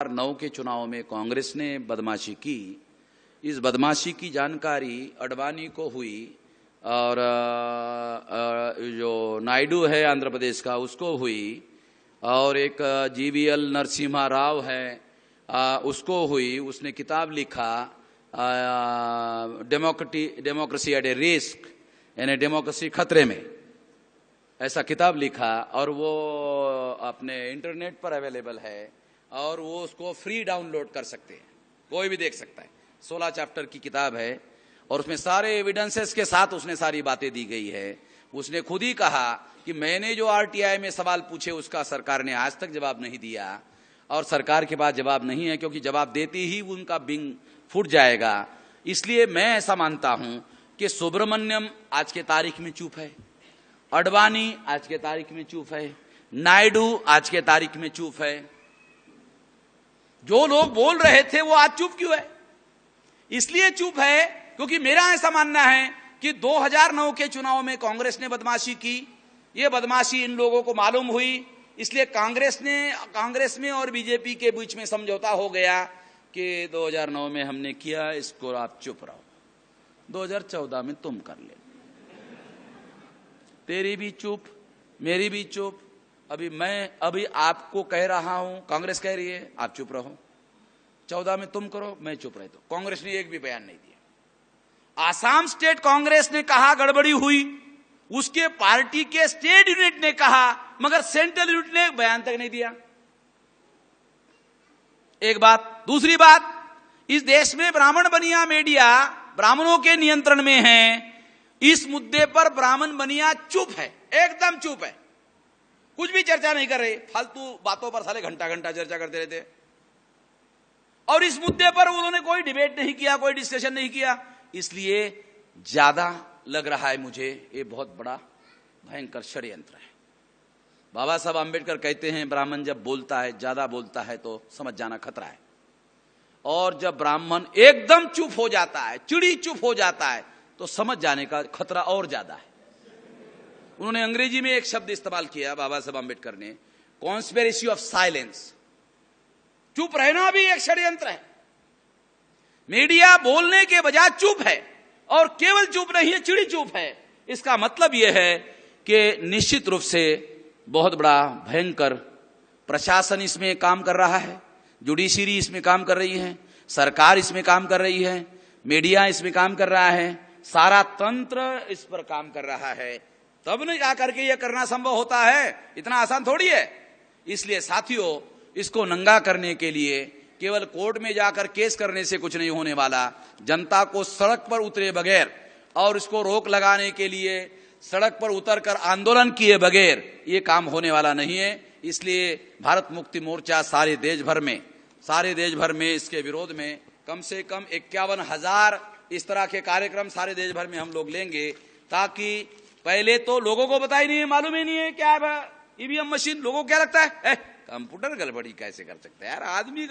2009 के चुनाव में कांग्रेस ने बदमाशी की। इस बदमाशी की जानकारी अडवाणी को हुई और जो नायडू है आंध्र प्रदेश का उसको हुई और एक जीवीएल नरसिम्हा राव है उसको हुई। उसने किताब लिखा डेमोक्रेसी एट ए रिस्क, यानी डेमोक्रेसी खतरे में, ऐसा किताब लिखा और वो अपने इंटरनेट पर अवेलेबल है और वो उसको फ्री डाउनलोड कर सकते हैं, कोई भी देख सकता है। 16 चैप्टर की किताब है और उसमें सारे एविडेंसेस के साथ उसने सारी बातें दी गई है। उसने खुद ही कहा कि मैंने जो आरटीआई में सवाल पूछे उसका सरकार ने आज तक जवाब नहीं दिया और सरकार के पास जवाब नहीं है, क्योंकि जवाब देते ही उनका बिंग फूट जाएगा। इसलिए मैं ऐसा मानता हूं कि सुब्रमण्यम आज के तारीख में चुप है, अडवाणी आज के तारीख में चुप है, नायडू आज के तारीख में चुप है। जो लोग बोल रहे थे वो आज चुप क्यों है? इसलिए चुप है क्योंकि मेरा ऐसा मानना है कि 2009 के चुनाव में कांग्रेस ने बदमाशी की। ये बदमाशी इन लोगों को मालूम हुई, इसलिए कांग्रेस में और बीजेपी के बीच में समझौता हो गया कि 2009 में हमने किया, इसको आप चुप रहो, 2014 में तुम कर ले। तेरी भी चुप, मेरी भी चुप। अभी आपको कह रहा हूं, कांग्रेस कह रही है आप चुप रहो, 14 में तुम करो, मैं चुप रह दो। कांग्रेस ने एक भी बयान नहीं दिया। आसाम स्टेट कांग्रेस ने कहा गड़बड़ी हुई, उसके पार्टी के स्टेट यूनिट ने कहा, मगर सेंट्रल यूनिट ने एक बयान तक नहीं दिया। एक बात। दूसरी बात, इस देश में ब्राह्मण बनिया मीडिया ब्राह्मणों के नियंत्रण में है। इस मुद्दे पर ब्राह्मण बनिया चुप है, एकदम चुप है, कुछ भी चर्चा नहीं कर रहे। फालतू बातों पर साले घंटा घंटा चर्चा करते रहते और इस मुद्दे पर उन्होंने कोई डिबेट नहीं किया, कोई डिस्कशन नहीं किया। इसलिए ज्यादा लग रहा है मुझे ये बहुत बड़ा भयंकर षड्यंत्र है। बाबा साहब आंबेडकर कहते हैं ब्राह्मण जब बोलता है, ज्यादा बोलता है तो समझ जाना खतरा है, और जब ब्राह्मण एकदम चुप हो जाता है, चिड़ी चुप हो जाता है, तो समझ जाने का खतरा और ज्यादा है। उन्होंने अंग्रेजी में एक शब्द इस्तेमाल किया बाबा साहब आंबेडकर ने, कॉन्स्पिरेसी ऑफ साइलेंस। चुप रहना भी एक षड्यंत्र है। मीडिया बोलने के बजाय चुप है, और केवल चुप नहीं है, चिड़ी चुप है। इसका मतलब यह है कि निश्चित रूप से बहुत बड़ा भयंकर प्रशासन इसमें काम कर रहा है, जुडिशरी इसमें काम कर रही है, सरकार इसमें काम कर रही है, मीडिया इसमें काम कर रहा है, सारा तंत्र इस पर काम कर रहा है। तब न जाकर के यह करना संभव होता है, इतना आसान थोड़ी है। इसलिए साथियों, इसको नंगा करने के लिए केवल कोर्ट में जाकर केस करने से कुछ नहीं होने वाला। जनता को सड़क पर उतरे बगैर और इसको रोक लगाने के लिए सड़क पर उतरकर आंदोलन किए बगैर ये काम होने वाला नहीं है। इसलिए भारत मुक्ति मोर्चा सारे देश भर में इसके विरोध में कम से कम 51,000 इस तरह के कार्यक्रम सारे देश भर में हम लोग लेंगे, ताकि पहले तो लोगों को पता ही नहीं है, मालूम ही नहीं है क्या है ईवीएम मशीन। लोगों को क्या लगता है कंप्यूटर गड़बड़ी कैसे कर सकता है यार, आदमी